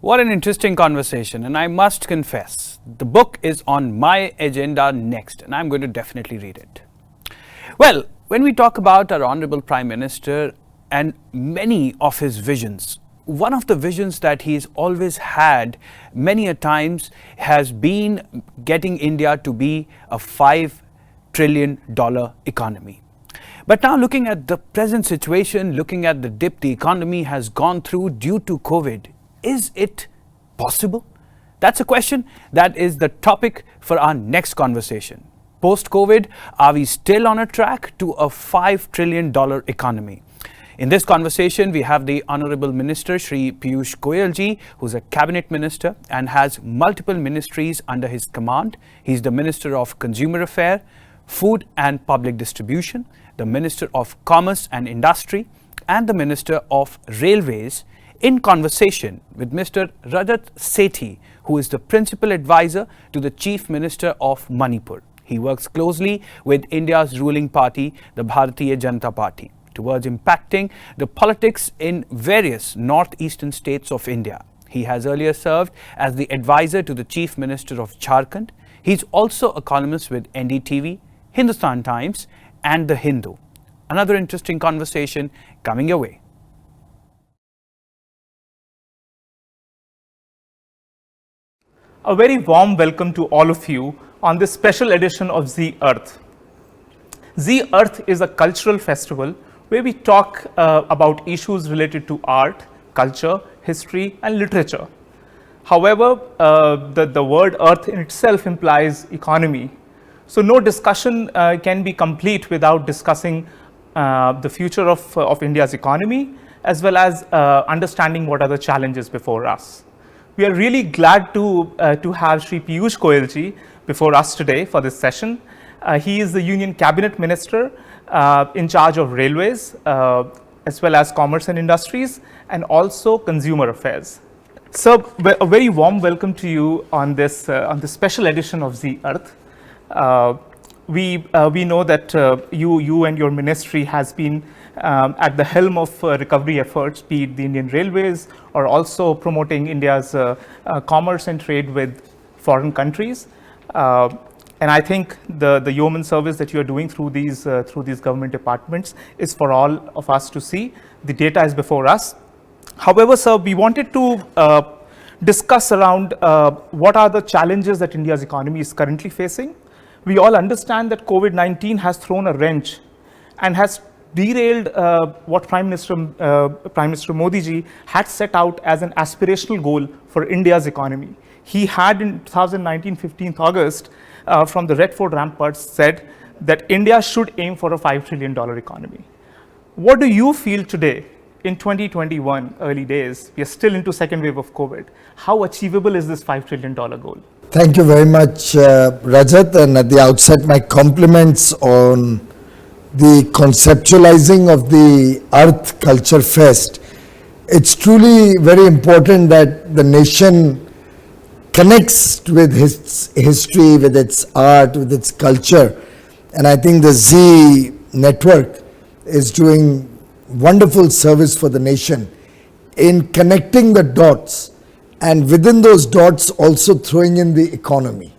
What an interesting conversation, and I must confess, the book is on my agenda next, and I'm going to definitely read it. Well, when we talk about our Honorable Prime Minister and many of his visions, one of the visions that he's always had many a times has been getting India to be a $5 trillion economy. But now looking at the present situation, looking at the dip the economy has gone through due to COVID, is it possible? That's a question that is the topic for our next conversation. Post-COVID, are we still on a track to a $5 trillion economy? In this conversation, we have the Honorable Minister Shri Piyush Goyal ji, who's a cabinet minister and has multiple ministries under his command. He's the Minister of Consumer Affairs, Food and Public Distribution, the Minister of Commerce and Industry, and the Minister of Railways, in conversation with Mr. Rajat Sethi, who is the Principal Advisor to the Chief Minister of Manipur. He works closely with India's ruling party, the Bharatiya Janata Party, towards impacting the politics in various northeastern states of India. He has earlier served as the advisor to the Chief Minister of Jharkhand. He's also a columnist with NDTV, Hindustan Times, and The Hindu. Another interesting conversation coming your way. A very warm welcome to all of you on this special edition of Zee Earth. Zee Earth is a cultural festival where we talk about issues related to art, culture, history, and literature. However, the word earth in itself implies economy. So no discussion can be complete without discussing the future of India's economy, as well as understanding what are the challenges before us. We are really glad to have Shri Piyush Goyal ji before us today for this session. He is the Union Cabinet Minister in charge of Railways, as well as Commerce and Industries, and also Consumer Affairs. So, a very warm welcome to you on this special edition of Zee Earth. We know that you and your ministry has been at the helm of recovery efforts, be it the Indian Railways or also promoting India's commerce and trade with foreign countries. And I think the yeoman service that you are doing through these government departments is for all of us to see. The data is before us. However, sir, we wanted to discuss around what are the challenges that India's economy is currently facing. We all understand that COVID-19 has thrown a wrench and has derailed what Prime Minister Modi ji had set out as an aspirational goal for India's economy. He had in 2019, 15th August, from the Red Fort ramparts said that India should aim for a $5 trillion economy. What do you feel today in 2021, early days? We are still into second wave of COVID. How achievable is this $5 trillion goal? Thank you very much, Rajat. And at the outset, my compliments on the conceptualizing of the Earth Culture Fest. It's truly very important that the nation connects with its history, with its art, with its culture. And I think the Zee network is doing wonderful service for the nation in connecting the dots, and within those dots also throwing in the economy.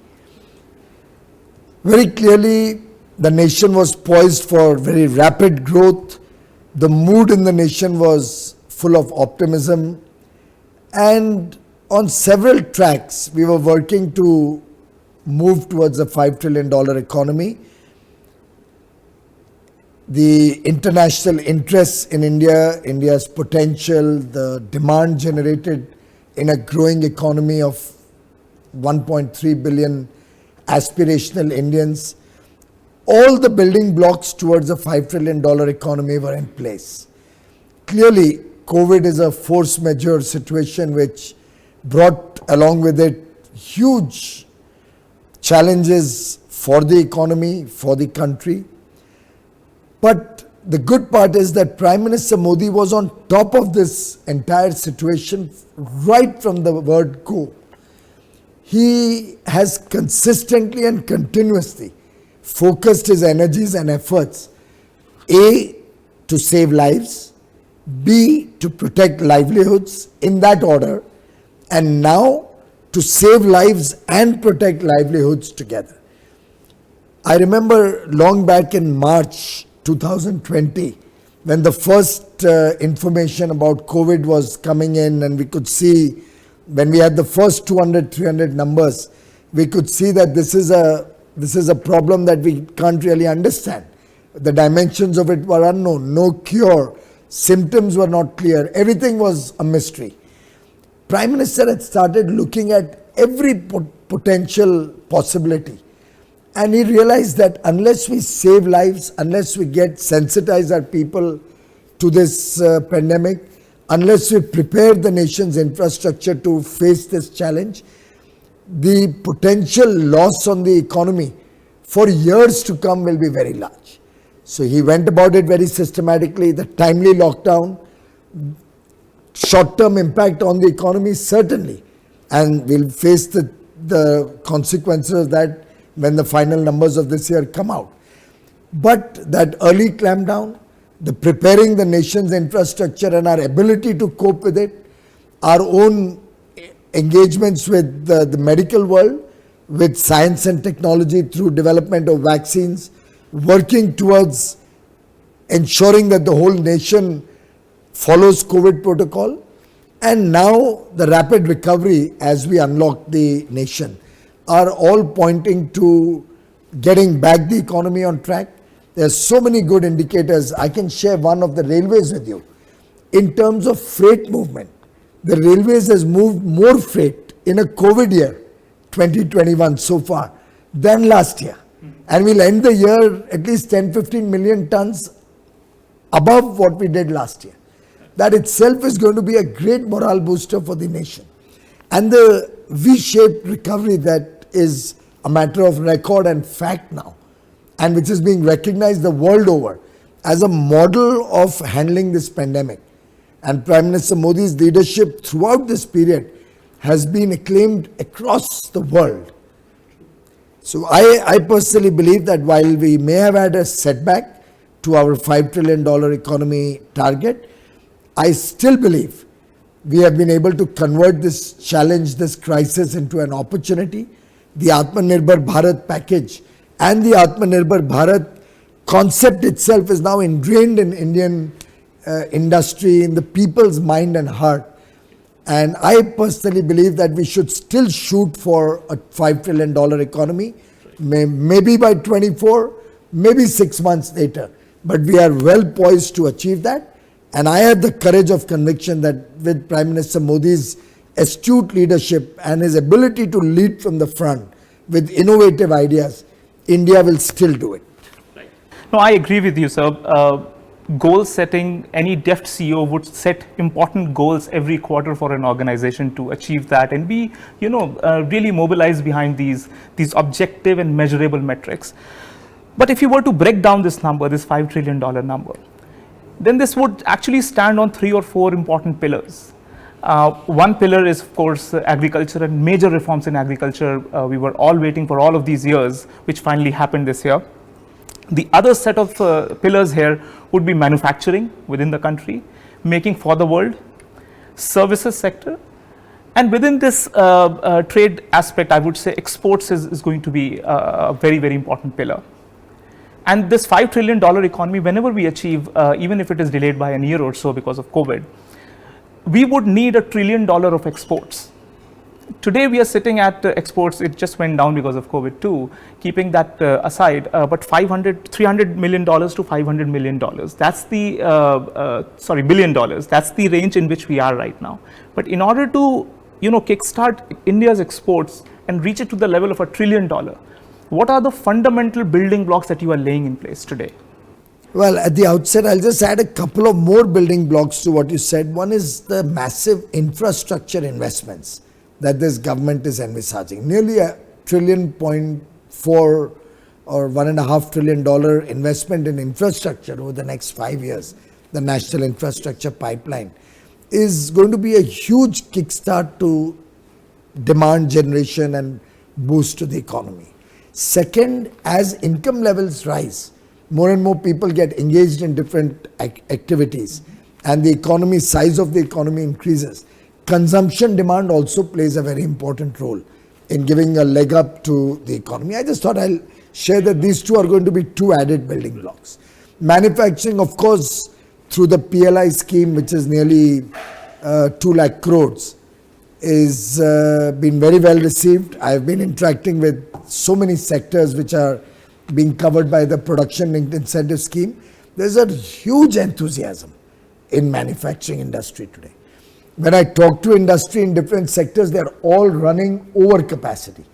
Very clearly, the nation was poised for very rapid growth. The mood in the nation was full of optimism, and on several tracks we were working to move towards a $5 trillion economy. The international interests in India, India's potential, the demand generated in a growing economy of 1.3 billion aspirational Indians, all the building blocks towards a $5 trillion economy were in place. Clearly, COVID is a force majeure situation which brought along with it huge challenges for the economy, for the country. But the good part is that Prime Minister Modi was on top of this entire situation right from the word go. He has consistently and continuously focused his energies and efforts, A, to save lives, B, to protect livelihoods, in that order, and now to save lives and protect livelihoods together. I remember long back in March 2020, when the first information about COVID was coming in, and we could see, when we had the first 200, 300 numbers, we could see that this is a problem that we can't really understand. The dimensions of it were unknown, no cure, symptoms were not clear, everything was a mystery. Prime Minister had started looking at every potential possibility, and he realized that unless we save lives, unless we sensitize our people to this pandemic, unless we prepare the nation's infrastructure to face this challenge, the potential loss on the economy for years to come will be very large. So he went about it very systematically. The timely lockdown, short-term impact on the economy, certainly, and we'll face the consequences of that when the final numbers of this year come out. But that early clampdown, the preparing the nation's infrastructure and our ability to cope with it, our own engagements with the medical world, with science and technology through development of vaccines, working towards ensuring that the whole nation follows COVID protocol, and now the rapid recovery as we unlock the nation, are all pointing to getting back the economy on track. There are so many good indicators. I can share one of the railways with you. In terms of freight movement, the railways has moved more freight in a COVID year, 2021 so far, than last year. And we'll end the year at least 10-15 million tons above what we did last year. That itself is going to be a great morale booster for the nation. And the V-shaped recovery that is a matter of record and fact now, and which is being recognized the world over as a model of handling this pandemic. And Prime Minister Modi's leadership throughout this period has been acclaimed across the world. So I personally believe that while we may have had a setback to our $5 trillion economy target, I still believe we have been able to convert this challenge, this crisis, into an opportunity. The Atmanirbhar Bharat package and the Atmanirbhar Bharat concept itself is now ingrained in Indian industry, in the people's mind and heart. And I personally believe that we should still shoot for a $5 trillion economy, maybe by 24, maybe 6 months later. But we are well poised to achieve that. And I have the courage of conviction that with Prime Minister Modi's astute leadership and his ability to lead from the front with innovative ideas, India will still do it. Right. No, I agree with you, sir. Goal setting, any deft CEO would set important goals every quarter for an organization to achieve that and be, really mobilized behind these objective and measurable metrics. But if you were to break down this number, this $5 trillion number, then this would actually stand on 3 or 4 important pillars. One pillar is, of course, agriculture and major reforms in agriculture. We were all waiting for all of these years, which finally happened this year. The other set of pillars here would be manufacturing within the country, making for the world, services sector, and within this trade aspect, I would say exports is going to be a very, very important pillar. And this $5 trillion economy, whenever we achieve, even if it is delayed by a year or so because of COVID, we would need $1 trillion of exports. Today we are sitting at exports, it just went down because of COVID too, keeping that aside, but $300 million to $500 million. That's the, billion dollars. That's the range in which we are right now. But in order to, kickstart India's exports and reach it to the level of $1 trillion, what are the fundamental building blocks that you are laying in place today? Well, at the outset, I'll just add a couple of more building blocks to what you said. One is the massive infrastructure investments that this government is envisaging. Nearly $1.4 trillion or $1.5 trillion investment in infrastructure over the next 5 years, the National Infrastructure Pipeline, is going to be a huge kickstart to demand generation and boost to the economy. Second, as income levels rise, more and more people get engaged in different activities. and the economy, size of the economy increases, consumption demand also plays a very important role in giving a leg up to the economy. I just thought I'll share that these two are going to be two added building blocks. Manufacturing, of course, through the PLI scheme, which is nearly 2 lakh crores, is been very well received. I've been interacting with so many sectors which are being covered by the production linked incentive scheme. There's a huge enthusiasm in manufacturing industry today. When I talk to industry in different sectors, they're all running over capacity.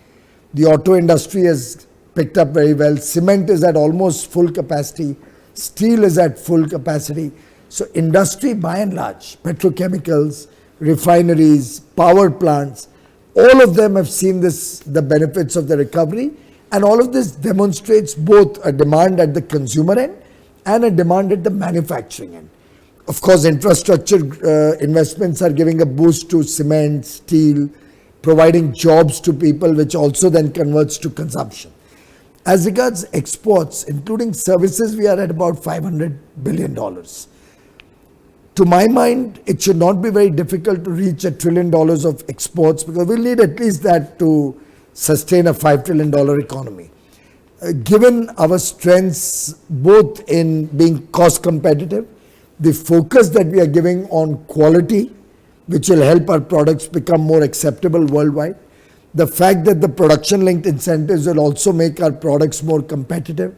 The auto industry has picked up very well. Cement is at almost full capacity. Steel is at full capacity. So industry by and large, petrochemicals, refineries, power plants, all of them have seen the benefits of the recovery, and all of this demonstrates both a demand at the consumer end and a demand at the manufacturing end. Of course, infrastructure investments are giving a boost to cement, steel, providing jobs to people, which also then converts to consumption. As regards exports, including services, we are at about $500 billion. To my mind, it should not be very difficult to reach $1 trillion of exports, because we'll need at least that to sustain a $5 trillion economy. Given our strengths both in being cost competitive, the focus that we are giving on quality, which will help our products become more acceptable worldwide, the fact that the production linked incentives will also make our products more competitive,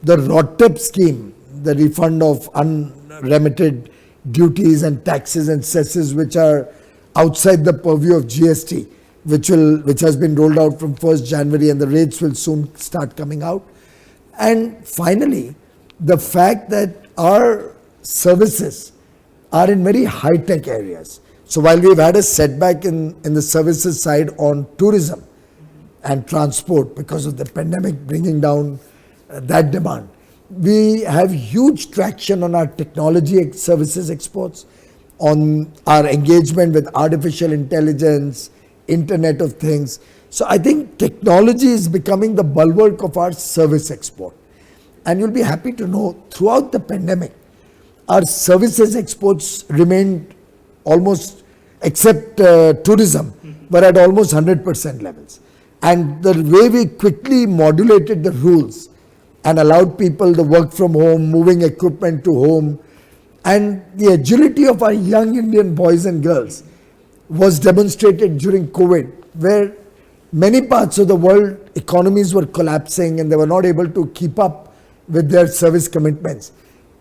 the RoDTEP scheme, the refund of unremitted duties and taxes and cesses which are outside the purview of GST, which has been rolled out from 1st January, and the rates will soon start coming out. And finally, the fact that our services are in very high-tech areas. So while we've had a setback in the services side on tourism and transport because of the pandemic bringing down that demand, we have huge traction on our technology services exports, on our engagement with artificial intelligence, Internet of Things. So I think technology is becoming the bulwark of our service export. And you'll be happy to know, throughout the pandemic, our services exports remained almost, except tourism, were at almost 100% levels. And the way we quickly modulated the rules and allowed people to work from home, moving equipment to home, and the agility of our young Indian boys and girls was demonstrated during COVID, where many parts of the world economies were collapsing and they were not able to keep up with their service commitments.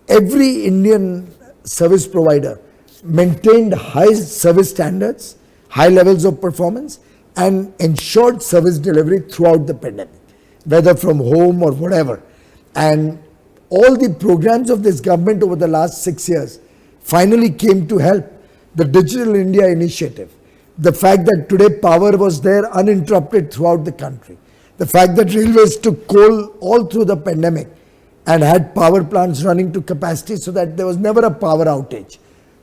Every Indian service provider maintained high service standards, high levels of performance, and ensured service delivery throughout the pandemic, whether from home or whatever. And all the programs of this government over the last 6 years finally came to help. The Digital India initiative, the fact that today power was there uninterrupted throughout the country, the fact that railways took coal all through the pandemic and had power plants running to capacity so that there was never a power outage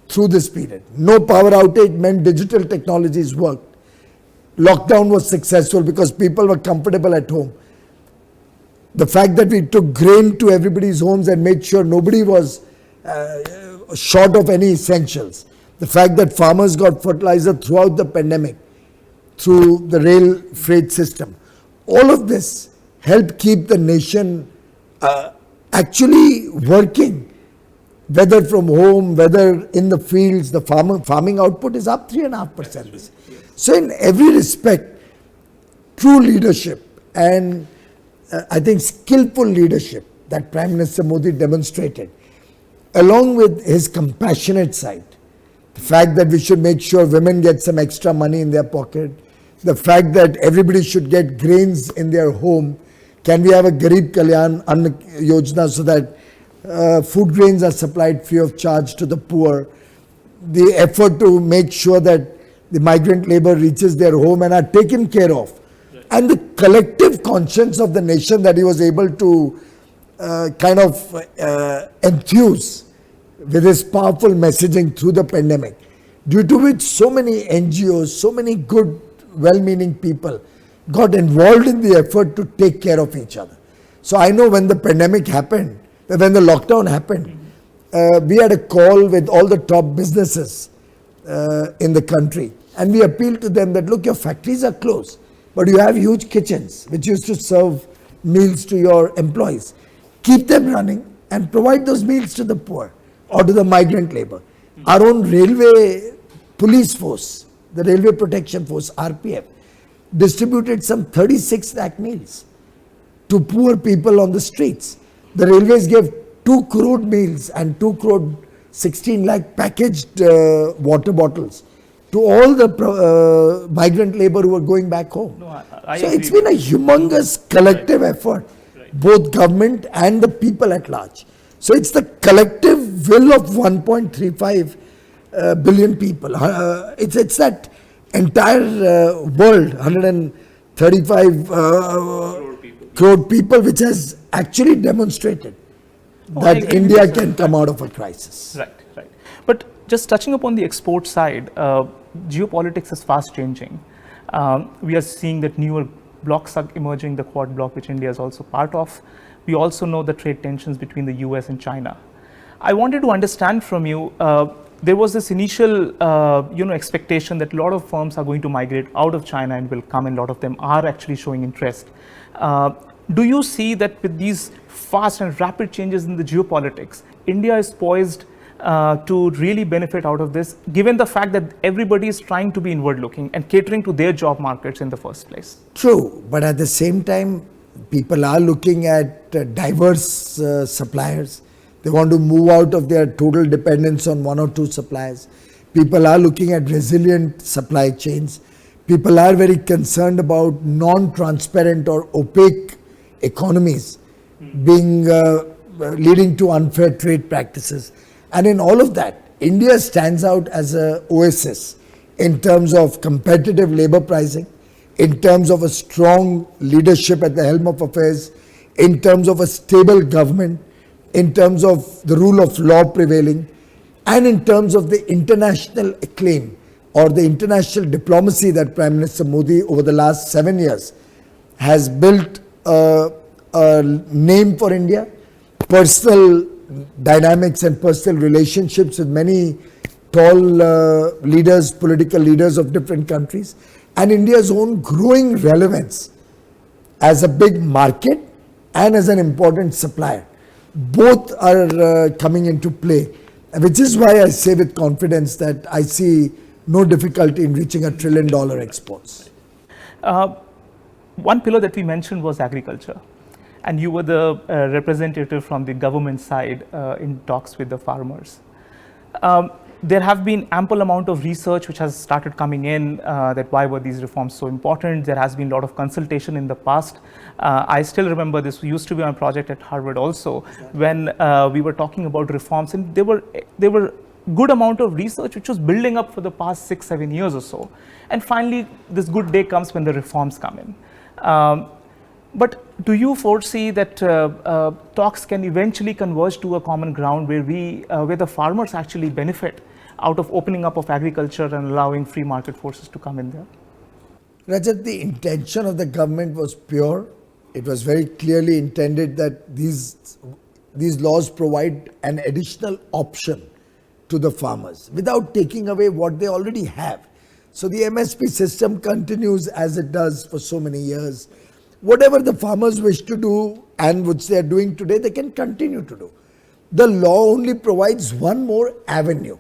through this period. No power outage meant digital technologies worked. Lockdown was successful because people were comfortable at home. The fact that we took grain to everybody's homes and made sure nobody was short of any essentials. The fact that farmers got fertilizer throughout the pandemic through the rail freight system. All of this helped keep the nation actually working, whether from home, whether in the fields. The farming output is up 3.5%. Yes. So in every respect, true leadership and I think skillful leadership that Prime Minister Modi demonstrated, along with his compassionate side, the fact that we should make sure women get some extra money in their pocket, the fact that everybody should get grains in their home. Can we have a Garib Kalyan Anna Yojana so that food grains are supplied free of charge to the poor? The effort to make sure that the migrant labor reaches their home and are taken care of. And the collective conscience of the nation that he was able to enthuse with his powerful messaging through the pandemic, due to which so many NGOs, so many good, well-meaning people got involved in the effort to take care of each other. So I know when the pandemic happened, when the lockdown happened, we had a call with all the top businesses in the country, and we appealed to them that, look, your factories are closed, but you have huge kitchens which used to serve meals to your employees. Keep them running and provide those meals to the poor or to the migrant labor. Our own railway police force, the Railway Protection Force, RPF, distributed some 36 lakh meals to poor people on the streets. The railways gave 2 crore meals and 2 crore 16 lakh packaged water bottles to all the migrant labor who were going back home. No, I so agree it's been a humongous collective effort, both government and the people at large. So it's the collective will of 1.35 billion people. It's that entire world, 135 crore people, which has actually demonstrated that India can come out of a crisis. Right, right. But just touching upon the export side, geopolitics is fast changing. We are seeing that newer blocs are emerging, the Quad bloc, which India is also part of. We also know the trade tensions between the US and China. I wanted to understand from you, there was this initial expectation that a lot of firms are going to migrate out of China and will come, and a lot of them are actually showing interest. Do you see that with these fast and rapid changes in the geopolitics, India is poised to really benefit out of this, given the fact that everybody is trying to be inward looking and catering to their job markets in the first place? True, but at the same time, people are looking at diverse suppliers. They want to move out of their total dependence on 1 or 2 suppliers. People are looking at resilient supply chains. People are very concerned about non-transparent or opaque economies being leading to unfair trade practices. And in all of that, India stands out as an oasis in terms of competitive labor pricing, in terms of a strong leadership at the helm of affairs, in terms of a stable government, in terms of the rule of law prevailing, and in terms of the international acclaim or the international diplomacy that Prime Minister Modi over the last 7 years has built a name for India, personal dynamics and personal relationships with many tall leaders, political leaders of different countries, and India's own growing relevance as a big market and as an important supplier. Both are coming into play, which is why I say with confidence that I see no difficulty in reaching $1 trillion exports. One pillar that we mentioned was agriculture, and you were the representative from the government side in talks with the farmers. There have been ample amount of research which has started coming in that why were these reforms so important. There has been a lot of consultation in the past. I still remember this used to be on a project at Harvard also, when we were talking about reforms, and there were good amount of research which was building up for the past 6-7 years or so. And finally, this good day comes when the reforms come in. But do you foresee that talks can eventually converge to a common ground where the farmers actually benefit out of opening up of agriculture and allowing free market forces to come in there? Rajat, the intention of the government was pure. It was very clearly intended that these laws provide an additional option to the farmers without taking away what they already have. So the MSP system continues as it does for so many years. Whatever the farmers wish to do and which they are doing today, they can continue to do. The law only provides one more avenue.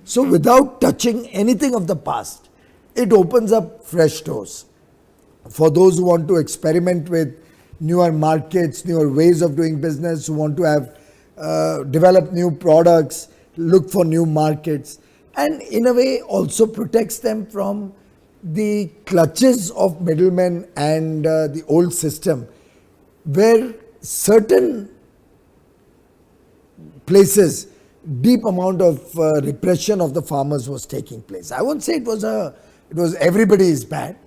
So without touching anything of the past, it opens up fresh doors for those who want to experiment with newer markets, newer ways of doing business, who want to have develop new products, look for new markets, and in a way also protects them from the clutches of middlemen and the old system, where certain places deep amount of repression of the farmers was taking place. I won't say it was everybody is bad,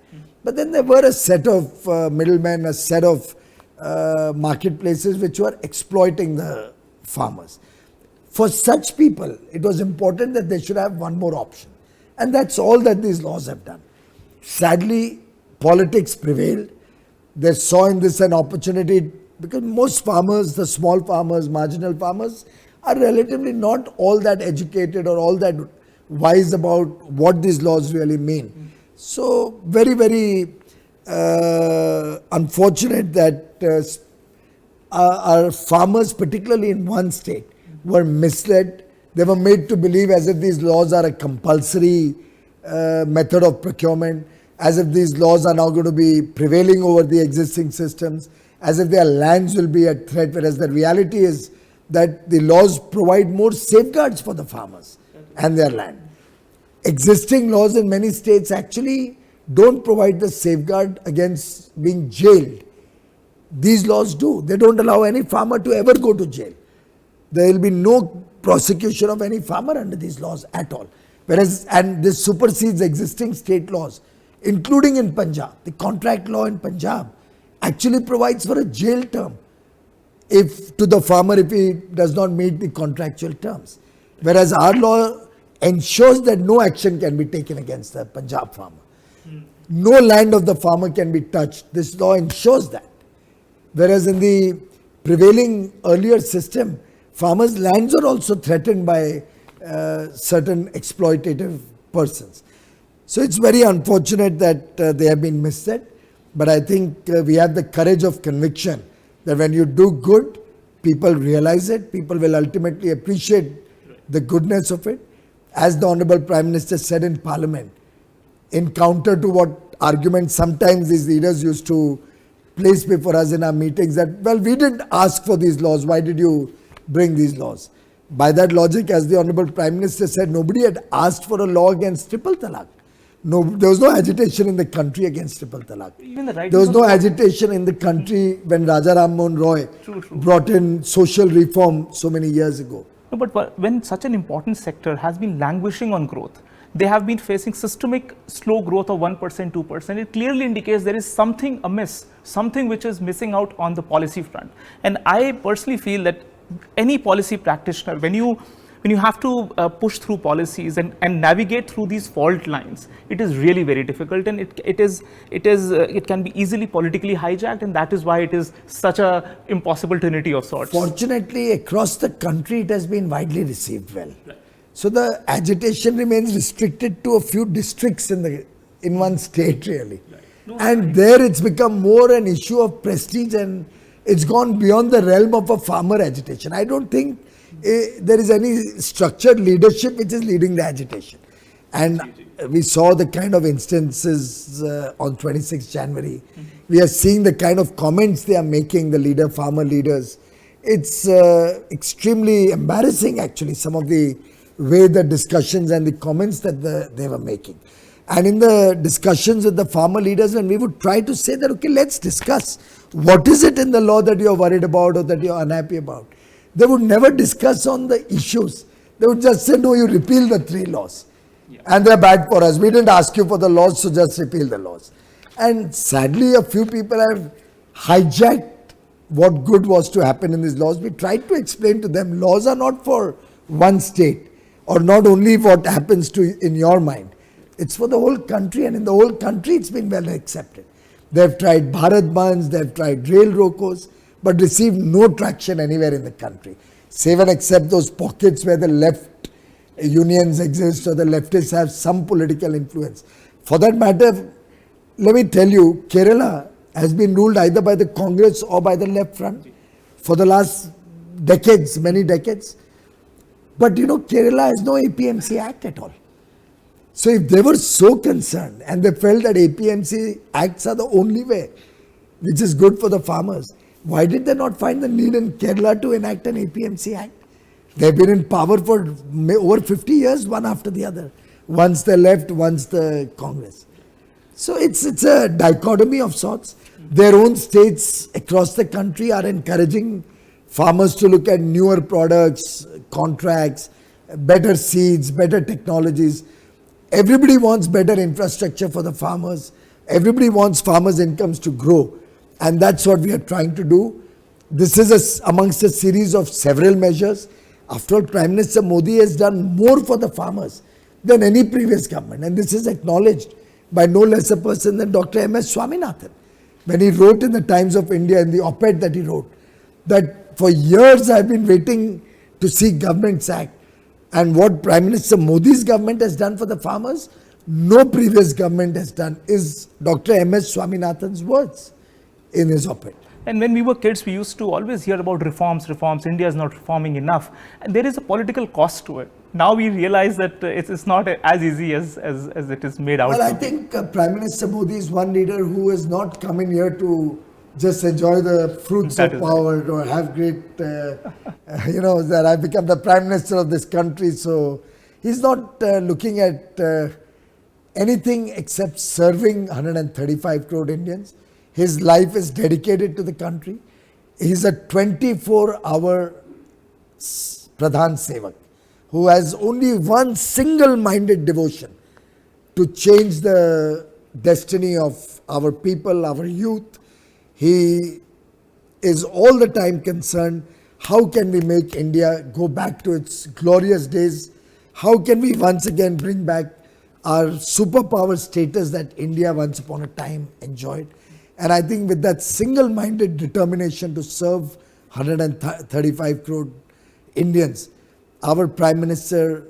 but then there were a set of middlemen, a set of marketplaces which were exploiting the farmers. For such people, it was important that they should have one more option, and that's all that these laws have done. Sadly, politics prevailed. They saw in this an opportunity, because most farmers, the small farmers, marginal farmers, are relatively not all that educated or all that wise about what these laws really mean. So very, very unfortunate that our farmers, particularly in one state, were misled. They were made to believe as if these laws are a compulsory method of procurement, as if these laws are now going to be prevailing over the existing systems, as if their lands will be at threat, whereas the reality is that the laws provide more safeguards for the farmers and their land. Existing laws in many states actually don't provide the safeguard against being jailed. These laws do. They don't allow any farmer to ever go to jail. There will be no prosecution of any farmer under these laws at all. Whereas, and this supersedes existing state laws, including in Punjab. The contract law in Punjab actually provides for a jail term if to the farmer if he does not meet the contractual terms. Whereas our law ensures that no action can be taken against the Punjab farmer. No land of the farmer can be touched. This law ensures that. Whereas in the prevailing earlier system, farmers' lands are also threatened by certain exploitative persons. So it's very unfortunate that they have been misled. But I think we have the courage of conviction that when you do good, people realize it. People will ultimately appreciate the goodness of it. As the Honorable Prime Minister said in Parliament, in counter to what arguments sometimes these leaders used to place before us in our meetings that, well, we didn't ask for these laws, why did you bring these laws? By that logic, as the Honorable Prime Minister said, nobody had asked for a law against triple talaq. No, there was no agitation in the country against triple talaq. There was no agitation in the country when Raja Ram Mohan Roy brought in social reform so many years ago. No, but when such an important sector has been languishing on growth, they have been facing systemic slow growth of 1%, 2%. It clearly indicates there is something amiss, something which is missing out on the policy front. And I personally feel that any policy practitioner, when you have to push through policies and navigate through these fault lines, it is really very difficult, and it can be easily politically hijacked, and that is why it is such a impossible trinity of sorts. Fortunately, across the country, it has been widely received well. Right. So the agitation remains restricted to a few districts in one state, really. Right. No, and there it's become more an issue of prestige, and it's gone beyond the realm of a farmer agitation. I don't think there is any structured leadership which is leading the agitation. And we saw the kind of instances on 26 January. We are seeing the kind of comments they are making, the farmer leaders. It's extremely embarrassing, actually, some of the way the discussions and the comments that they were making. And in the discussions with the farmer leaders, when we would try to say that, okay, let's discuss what is it in the law that you're worried about or that you're unhappy about. They would never discuss on the issues. They would just say, no, you repeal the 3 laws. Yeah. And they're bad for us. We didn't ask you for the laws, so just repeal the laws. And sadly, a few people have hijacked what good was to happen in these laws. We tried to explain to them, laws are not for one state, or not only what happens in your mind. It's for the whole country, and in the whole country, it's been well accepted. They've tried Bharat Bandhs, they've tried rail rokos, but received no traction anywhere in the country, save and except those pockets where the left unions exist or the leftists have some political influence. For that matter, let me tell you, Kerala has been ruled either by the Congress or by the left front for the last decades, many decades. But you know, Kerala has no APMC Act at all. So if they were so concerned and they felt that APMC Acts are the only way which is good for the farmers, why did they not find the need in Kerala to enact an APMC Act? They've been in power for over 50 years, one after the other. Once the left, once the Congress. So it's a dichotomy of sorts. Their own states across the country are encouraging farmers to look at newer products, contracts, better seeds, better technologies. Everybody wants better infrastructure for the farmers. Everybody wants farmers' incomes to grow. And that's what we are trying to do. This is amongst a series of several measures. After all, Prime Minister Modi has done more for the farmers than any previous government. And this is acknowledged by no less a person than Dr. M.S. Swaminathan. When he wrote in the Times of India, in the op-ed that he wrote, that for years I've been waiting to see governments act. And what Prime Minister Modi's government has done for the farmers, no previous government has done, is Dr. M.S. Swaminathan's words in his op-ed. And when we were kids, we used to always hear about reforms. India is not reforming enough. And there is a political cost to it. Now we realize that it's not as easy as it is made out. Well, I think Prime Minister Modi is one leader who has not come in here to just enjoy the fruits of power or have great, that I've become the Prime Minister of this country. So he's not looking at anything except serving 135 crore Indians. His life is dedicated to the country. He's a 24-hour Pradhan Sevak who has only one single-minded devotion to change the destiny of our people, our youth. He is all the time concerned, how can we make India go back to its glorious days? How can we once again bring back our superpower status that India once upon a time enjoyed? And I think with that single-minded determination to serve 135 crore Indians, our Prime Minister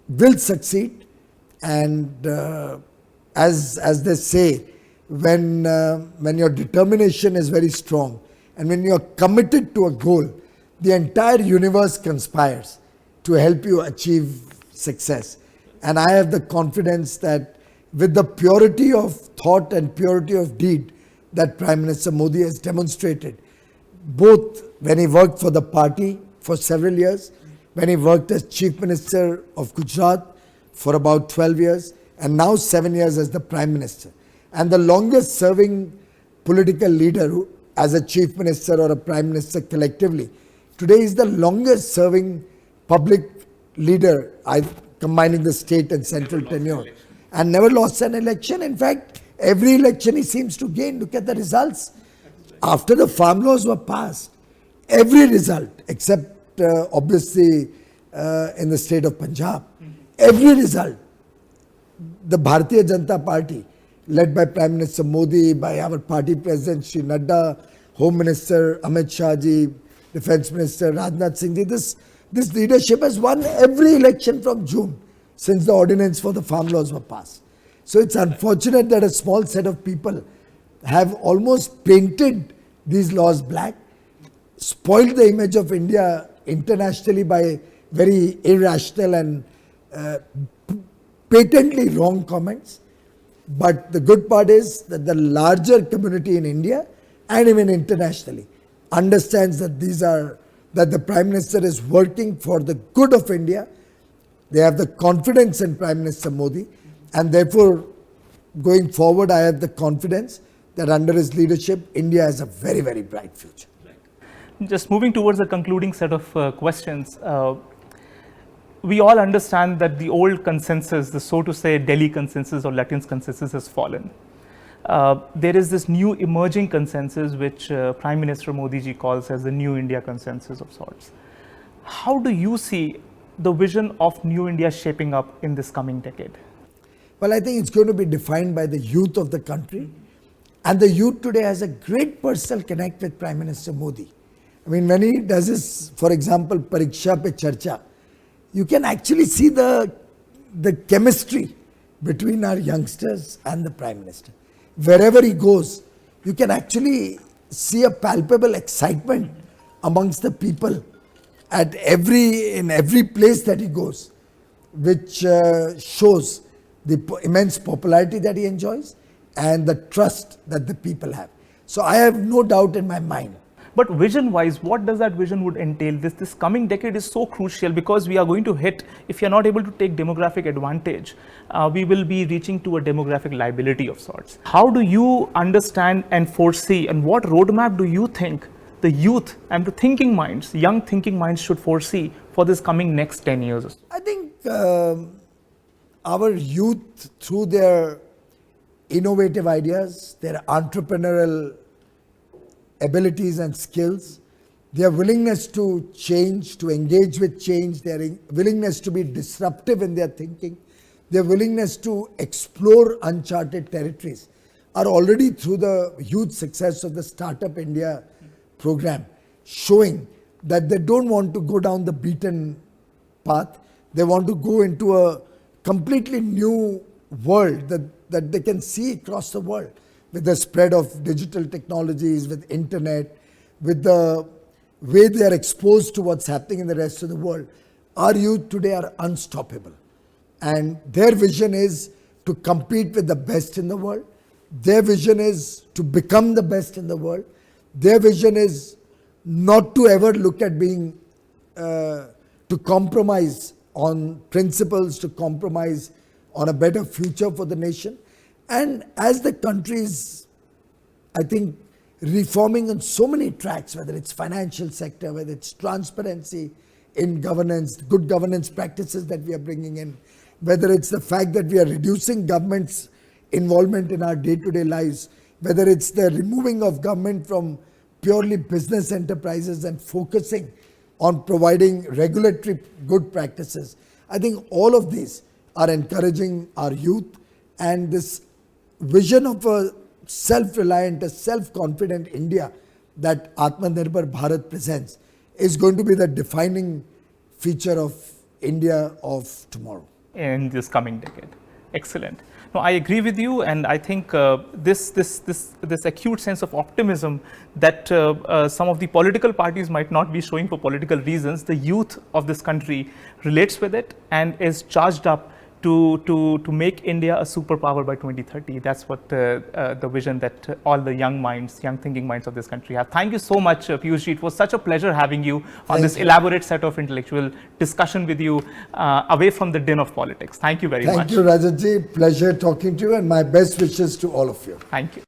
will succeed. And as they say, when your determination is very strong and when you are committed to a goal, the entire universe conspires to help you achieve success. And I have the confidence that with the purity of thought and purity of deed that Prime Minister Modi has demonstrated, both when he worked for the party for several years, when he worked as Chief Minister of Gujarat for about 12 years, and now 7 years as the Prime Minister. And the longest serving political leader who, as a Chief Minister or a Prime Minister collectively, today is the longest serving public leader, combining the state and central tenure, and never lost an election. In fact, every election he seems to gain. Look at the results. After the farm laws were passed, every result, except obviously in the state of Punjab, every result, the Bharatiya Janata Party, led by Prime Minister Modi, by our party president Shri Nadda, Home Minister Amit Shah ji, Defence Minister Rajnath Singh ji, this leadership has won every election from June since the ordinance for the farm laws were passed. So it's unfortunate that a small set of people have almost painted these laws black, spoiled the image of India internationally by very irrational and patently wrong comments. But the good part is that the larger community in India and even internationally understands that that the Prime Minister is working for the good of India. They have the confidence in Prime Minister Modi, and therefore going forward I have the confidence that under his leadership India has a very, very bright future. Just moving towards the concluding set of questions, we all understand that the old consensus, the so to say Delhi consensus or Lutyens consensus, has fallen. There is this new emerging consensus which Prime Minister Modi ji calls as the New India consensus of sorts. How do you see the vision of New India shaping up in this coming decade? Well, I think it's going to be defined by the youth of the country. And the youth today has a great personal connect with Prime Minister Modi. I mean, when he does his, for example, Pariksha Pe Charcha, you can actually see the chemistry between our youngsters and the Prime Minister. Wherever he goes, you can actually see a palpable excitement amongst the people in every place that he goes, which shows the immense popularity that he enjoys and the trust that the people have. So I have no doubt in my mind. But vision-wise, what does that vision would entail? This coming decade is so crucial because we are going to hit, if you are not able to take demographic advantage, we will be reaching to a demographic liability of sorts. How do you understand and foresee, and what roadmap do you think the youth and the thinking minds, young thinking minds should foresee for this coming next 10 years? I think our youth, through their innovative ideas, their entrepreneurial abilities and skills, their willingness to change, to engage with change, their willingness to be disruptive in their thinking, their willingness to explore uncharted territories are already, through the huge success of the Startup India program, showing that they don't want to go down the beaten path. They want to go into a completely new world that they can see across the world with the spread of digital technologies, with internet, with the way they are exposed to what's happening in the rest of the world. Our youth today are unstoppable. And their vision is to compete with the best in the world. Their vision is to become the best in the world. Their vision is not to ever look at being, to compromise on principles, to compromise on a better future for the nation. And as the country is, I think, reforming on so many tracks, whether it's financial sector, whether it's transparency in governance, good governance practices that we are bringing in, whether it's the fact that we are reducing government's involvement in our day-to-day lives, whether it's the removing of government from purely business enterprises and focusing on providing regulatory good practices. I think all of these are encouraging our youth, and this vision of a self-reliant, a self-confident India that Atmanirbhar Bharat presents is going to be the defining feature of India of tomorrow. In this coming decade. Excellent. No, I agree with you, and I think this acute sense of optimism that some of the political parties might not be showing for political reasons, the youth of this country relates with it and is charged up to make India a superpower by 2030. That's what the vision that all the young minds, young thinking minds of this country have. Thank you so much, Piyush ji. It was such a pleasure having you on this elaborate set of intellectual discussion with you away from the din of politics. Thank you very much. Thank you, Rajat ji. Pleasure talking to you, and my best wishes to all of you. Thank you.